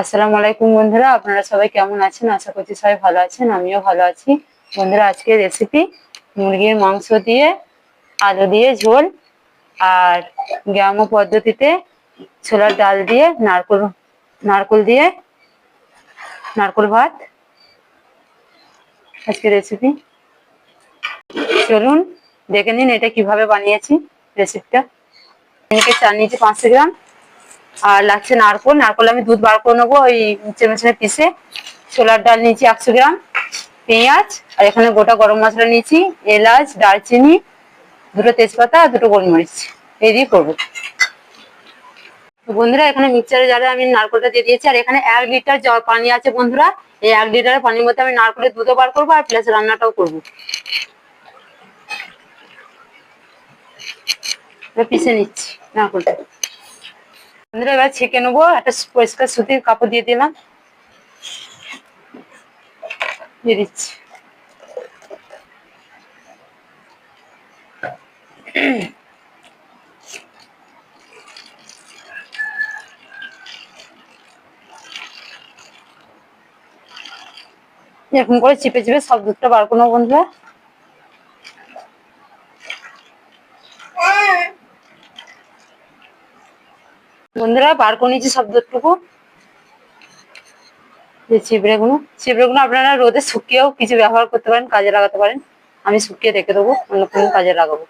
আসসালামু আলাইকুম বন্ধুরা, আপনারা সবাই কেমন আছেন? আশা করছি সবাই ভালো আছেন, আমিও ভালো আছি। বন্ধুরা, আজকে রেসিপি মুরগির মাংস দিয়ে আলু দিয়ে ঝোল আর গ্রাম্য পদ্ধতিতে ছোলার ডাল দিয়ে নারকোল নারকোল দিয়ে নারকোল ভাত আজকে রেসিপি। চলুন দেখে নিন এটা কিভাবে বানিয়েছি রেসিপিটা। এদিকে চাল নিয়েছি 500 গ্রাম, আর লাগছে নারকোল। নারকোল আমি দুধ বার করে নেবো ওই চেমচে পিসে। ছোলার ডাল নিয়েছি 100 গ্রাম, পেঁয়াজ, আর এখানে গোটা গরম মশলা নিয়েছি, এলাচ, দারচিনি, দুটো তেজপাতা আর দুটো গোলমরিচ, এই দিয়ে করবো। বন্ধুরা, এখানে মিক্সচারে জারে আমি নারকোলটা দিয়ে দিয়েছি, আর এখানে 1 লিটার পানি আছে বন্ধুরা। এই 1 লিটারের পানির মধ্যে আমি নারকোলের দুধও বার করবো আর প্লাস রান্নাটাও করবো। পিষে নিচ্ছি নারকোলটা। বন্ধুরা, এবার ছেঁকে নেবো। একটা পরিষ্কার সুতির কাপড় দিয়ে দিলাম, দিয়ে দিচ্ছি। এরকম করে চিপে চিপে সব দুধটা বার করে নেবো বন্ধুরা। বন্ধুরা, বার করে নিয়েছি সব দুধটুকু। চিবড়েগুলো আপনারা রোদে শুকিয়েও কিছু ব্যবহার করতে পারেন, কাজে লাগাতে পারেন। আমি শুকিয়ে রেখে দেবো, অন্য কোনো কাজে লাগাবো।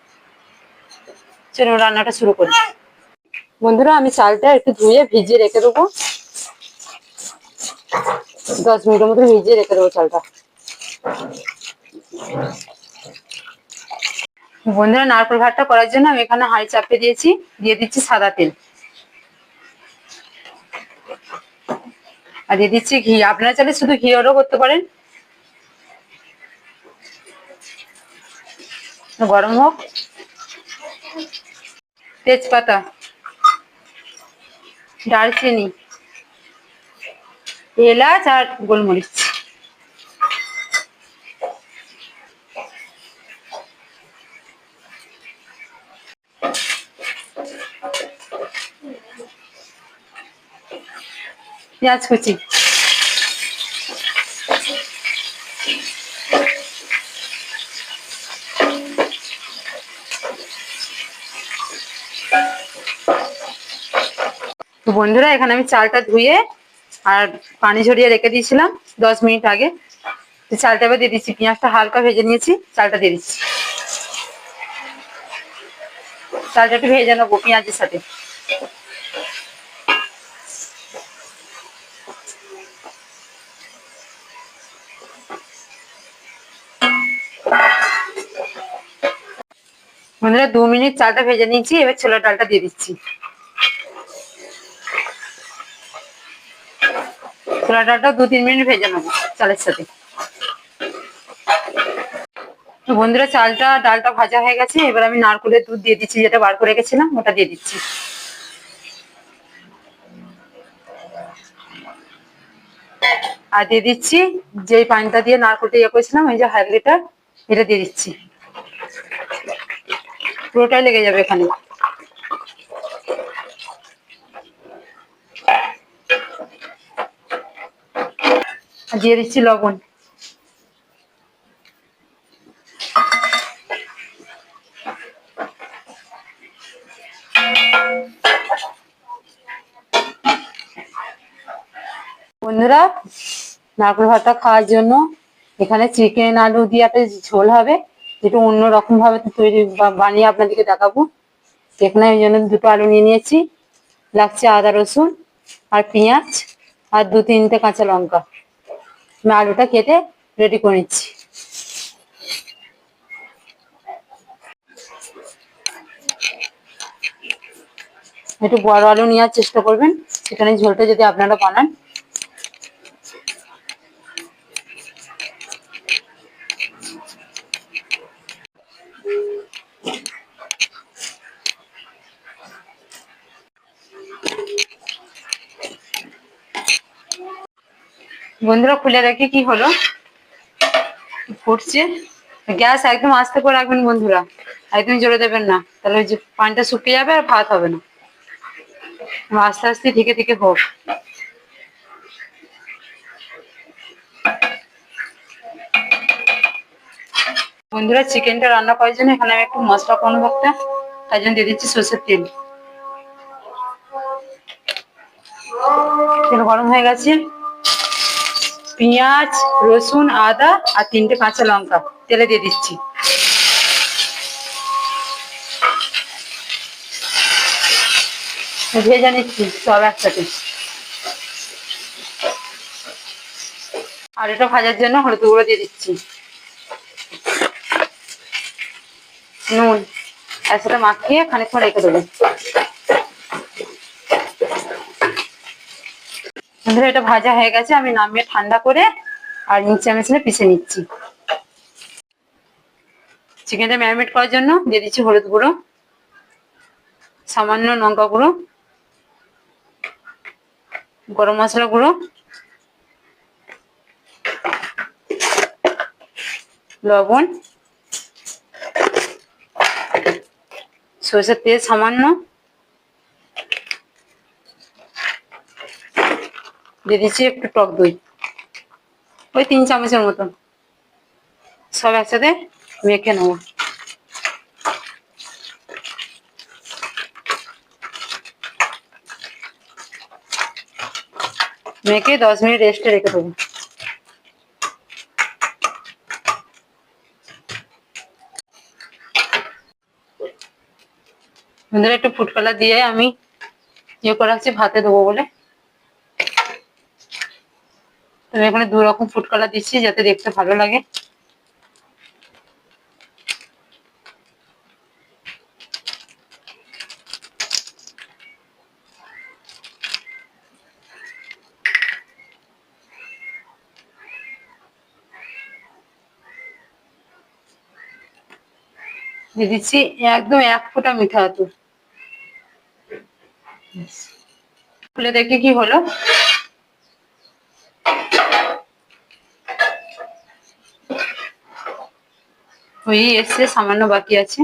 চলুন রান্নাটা শুরু করি। বন্ধুরা, আমি চালটা একটু ধুয়ে ভিজিয়ে রেখে দেবো, 10 মিনিটের মতো ভিজিয়ে রেখে দেবো চালটা। বন্ধুরা, নারকেল ভাতটা করার জন্য আমি এখানে হাঁড়ি চাপিয়ে দিয়েছি, দিয়ে দিচ্ছি সাদা তেল, আর দিয়ে দিচ্ছি ঘি। আপনারা চাইলে শুধু ঘিও করতে পারেন। গরম হোক। তেজপাতা, দারচিনি, এলাচ আর গোলমরিচ। পেঁয়াজ কুচি, তো বন্ধুরা, এখানে আমি চালটা ধুয়ে আর পানি ঝরিয়ে রেখে দিয়েছিলাম 10 মিনিট আগে। চালটা এবার দিয়ে দিচ্ছি। পেঁয়াজটা হালকা ভেজে নিয়েছি, চালটা দিয়ে দিচ্ছি। চালটা একটু ভেজে নেবো পেঁয়াজের সাথে। বন্ধুরা, 2 মিনিট চালটা ভেজে নিয়েছি, এবার ছোলার ডালটা দিয়ে দিচ্ছি। ছোলার ডালটা 2-3 মিনিট ভেজে নেবো চালের সাথে। বন্ধুরা, চালটা ডালটা ভাজা হয়ে গেছে, এবার আমি নারকেলের দুধ দিয়ে দিচ্ছি, যেটা বার করে রেখেছিলাম ওটা দিয়ে দিচ্ছি। আর দিয়ে দিচ্ছি যে পানিটা দিয়ে নারকেলটা ইয়ে করেছিলাম, ওই যে 1/2 লিটার, এটা দিয়ে দিচ্ছি। পুরোটাই লেগে যাবে এখানে। দিয়ে দিচ্ছি লবণ। বন্ধুরা, নারকেল ভাতটা খাওয়ার জন্য এখানে চিকেন আলু দিয়ে একটা ঝোল হবে, যেটা অন্য রকম ভাবে তৈরি বানিয়ে আপনাদেরকে দেখাবো। এখানে ওই জন্য 2টো আলু নিয়ে নিয়েছি, লাগছে আদা রসুন আর পেঁয়াজ আর 2-3টে কাঁচা লঙ্কা। আমি আলুটা কেটে রেডি করে নিচ্ছি। একটু বড় আলু নেওয়ার চেষ্টা করবেন সেখানে ঝোলটা যদি আপনারা বানান। বন্ধুরা, খুলে রেখে কি হলো, ফুটছে। গ্যাস একদম আস্তে করে রাখবেন বন্ধুরা, একদম জোরে দেবেন না, তাহলে ওই যে পানিটা শুকিয়ে যাবে আর ভাত হবে না। আস্তে আস্তে থেকে থেকে হোক। বন্ধুরা চিকেনটা রান্না করার জন্য এখানে আমি একটু মশলা করবো একটা, তাই জন্য দিয়ে দিচ্ছি সরষের তেল। তেল গরম হয়ে গেছে, পেঁয়াজ, রসুন, আদা আর 3টে কাঁচা লঙ্কা তেলে দিয়ে দিচ্ছি। ভেজে নিচ্ছি সব একসাথে। আর এটা ভাজার জন্য হলুদ গুঁড়ো দিয়ে দিচ্ছি, নুন একসাথে মাখিয়ে খানিকক্ষণ রেখে দেবো। বন্ধুরা এটা ভাজা হয়ে গেছে, আমি নামিয়ে ঠান্ডা করে আর মিক্সচার মেশিনে পিষে নিচ্ছি। চিকেনটা ম্যারিনেট করার জন্য দিয়ে দিচ্ছি হলুদ গুঁড়ো, সামান্য লঙ্কা গুঁড়ো, গরম মশলা গুঁড়ো, লবণ, সরষের তেল সামান্য, দিয়ে দিচ্ছি একটু টক দই, ওই 3 চামচের মতন। সব একসাথে মেখে নেবো। মেখে 10 মিনিট রেস্টে রেখে দেবো। বন্ধুরা একটু ফুড কালার দিয়ে আমি ইয়ে করে রাখছি ভাতে দেবো বলে। আমি এখানে 2 রকম ফুড কালার দিচ্ছি যাতে দেখতে ভালো লাগে। দিয়ে দিচ্ছি একদম 1 ফোঁটা মিঠা আতর। খুলে দেখি কি হলো। ওই এসছে, সামান্য বাকি আছে।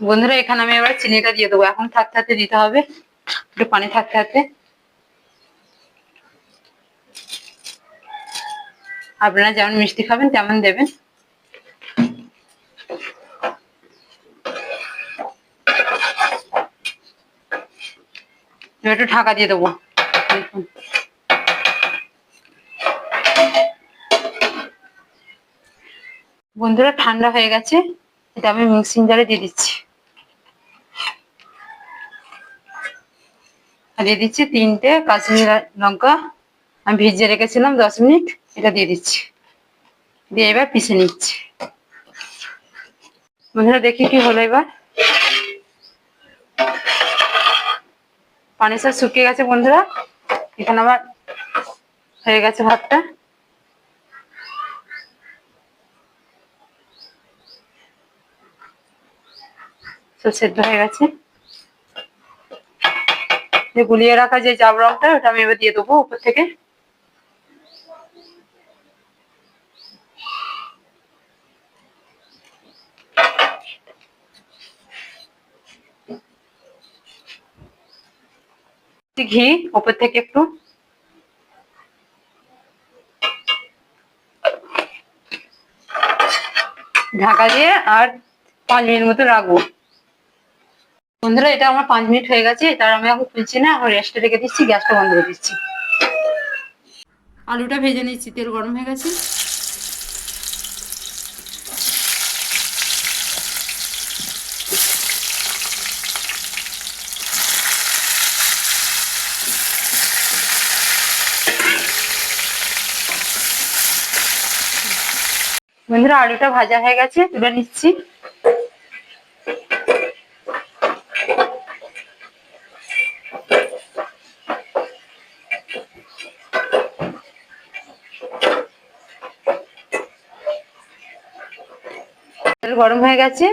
বন্ধুরা এখানে আমি এবার চিনিটা দিয়ে দেবো, এখন থাকতে থাকতে দিতে হবে, একটু পানি থাকতে থাকতে। আপনারা যেমন মিষ্টি খাবেন তেমন দেবেন। একটু ঢাকা দিয়ে দেবো। বন্ধুরা ঠান্ডা হয়ে গেছে, এটা আমি মিক্সিং জারে দিয়ে দিচ্ছি। আর দিয়ে দিচ্ছি 3টে কাশ্মীরি লঙ্কা, আমি ভিজিয়ে রেখেছিলাম 10 মিনিট, এটা দিয়ে দিচ্ছি। দিয়ে এবার পিষে নিচ্ছি। বন্ধুরা দেখি কি হলো এবার। পানি সব শুকিয়ে গেছে বন্ধুরা, এখানে আমার হয়ে গেছে ভাতটা। সব সেদ্ধ হয়ে গেছে। যে গুলিয়ে রাখা যে জাবরংটা ওটা আমি এবার দিয়ে দেবো উপর থেকে। ঘি উপর থেকে একটু, ঢাকা দিয়ে আর 5 মিনিট মতো রাখবো। বন্ধুরা এটা আমার 5 মিনিট হয়ে গেছে, এটা আমি এখন খুলছি না, এখন রেস্টে রেখে দিচ্ছি, গ্যাসটা বন্ধ করে দিচ্ছি। আলুটা ভেজে নিচ্ছি, তেল গরম হয়ে গেছে। বন্ধুরা আলুটা ভাজা হয়ে গেছে, তুলে নিচ্ছি। তেল গরম হয়ে গেছে,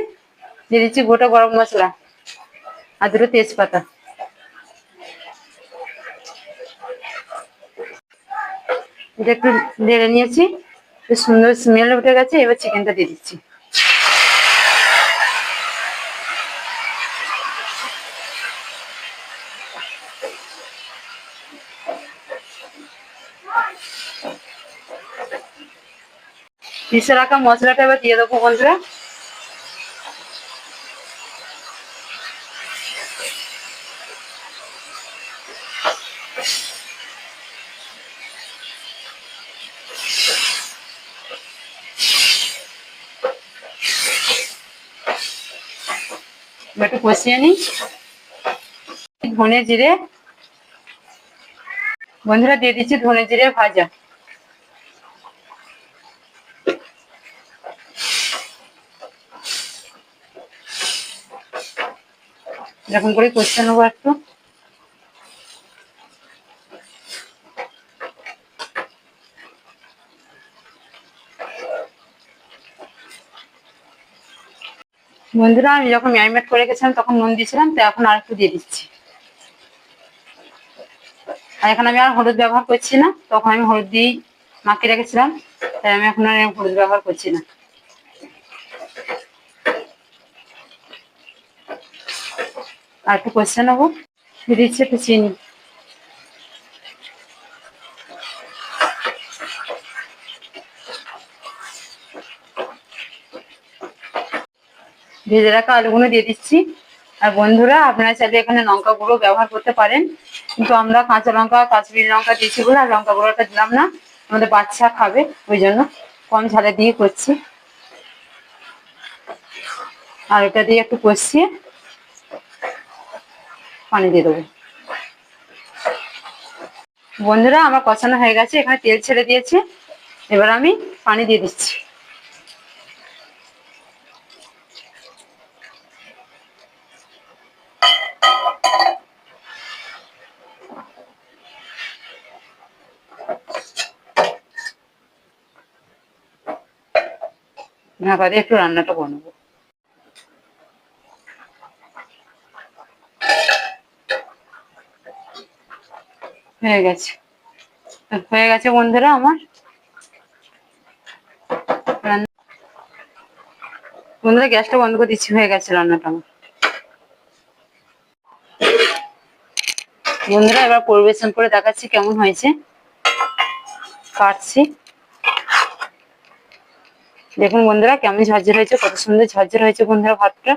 দিয়ে দিচ্ছি গোটা গরম মশলা আর 2টো তেজপাতা। এটা একটু নেড়ে নিয়েছি, সুন্দর স্মেল উঠে গেছে। এবার চিকেনটা দিয়ে দিচ্ছি। পিষে রাখা মশলাটা এবার দিয়ে দেবো বন্ধুরা। একটু কষিয়ে নিই। ধনে জিরে বন্ধুরা দিয়ে দিচ্ছি, ধনে জিরে ভাজা। এরকম করে কষিয়ে নেবো একটু। বন্ধুরা আমি যখন ম্যারিনেট করে রেখেছিলাম তখন নুন দিয়েছিলাম, তো এখন আর একটু দিয়ে দিচ্ছি। আর এখন আমি আর হলুদ ব্যবহার করছি না, তখন আমি হলুদ দিয়ে মাখিয়ে রেখেছিলাম, তাই আমি এখন আর হলুদ ব্যবহার করছি না। আর একটু কষিয়ে নেবো। দিয়ে দিচ্ছি একটু চিনি। ভেজে রাখা আলুগুলো দিয়ে দিচ্ছি। আর বন্ধুরা আপনারা চাইলে এখানে লঙ্কা গুঁড়ো ব্যবহার করতে পারেন, কিন্তু আমরা কাঁচা লঙ্কা কাশ্মীরি লঙ্কা দিয়েছি বলে আর লঙ্কা গুঁড়োটা দিলাম না, আমাদের বাচ্চা খাবে ওই জন্য কম ঝালে দিয়ে করছি। আর এটা দিয়ে একটু কষিয়ে পানি দিয়ে দেবো। বন্ধুরা আমার কষানো হয়ে গেছে, এখানে তেল ছেড়ে দিয়েছে, এবার আমি পানি দিয়ে দিচ্ছি। ঢাকা দিয়ে একটু রান্নাটা বানাবো। হয়ে গেছে, হয়ে গেছে বন্ধুরা আমার রান্না। বন্ধুরা গ্যাসটা বন্ধ করে দিচ্ছি, হয়ে গেছে রান্নাটা আমার। বন্ধুরা এবার পরিবেশন করে দেখাচ্ছি কেমন হয়েছে। কাটছি, দেখুন বন্ধুরা কেমন ঝরঝর হয়েছে, কত সুন্দর ঝরঝর হয়েছে বন্ধুরা ভাতটা।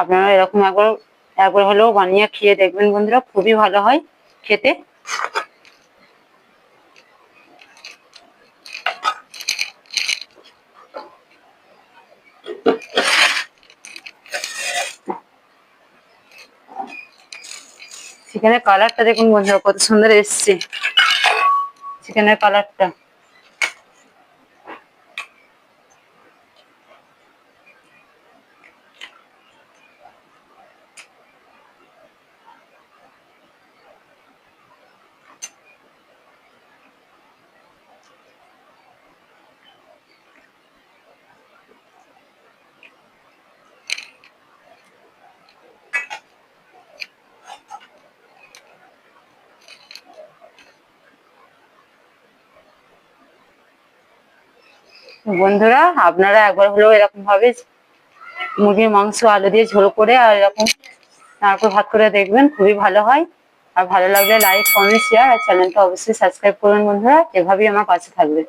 আপনারা এরকম একবার একবার হলেও বানিয়ে খেয়ে দেখবেন বন্ধুরা, খুবই ভালো হয় খেতে। চিকেনের কালারটা দেখুন বন্ধুরা কত সুন্দর এসছে চিকেনের কালারটা। বন্ধুরা আপনারা একবার হলেও এরকম ভাবে মুরগির মাংস আলু দিয়ে ঝোল করে আর এরকম নারকেল ভাত করে দেখবেন, খুবই ভালো হয়। আর ভালো লাগলে লাইক কমেন্ট শেয়ার আর চ্যানেলটা অবশ্যই সাবস্ক্রাইব করবেন বন্ধুরা, এভাবেই আমার পাশে থাকবেন।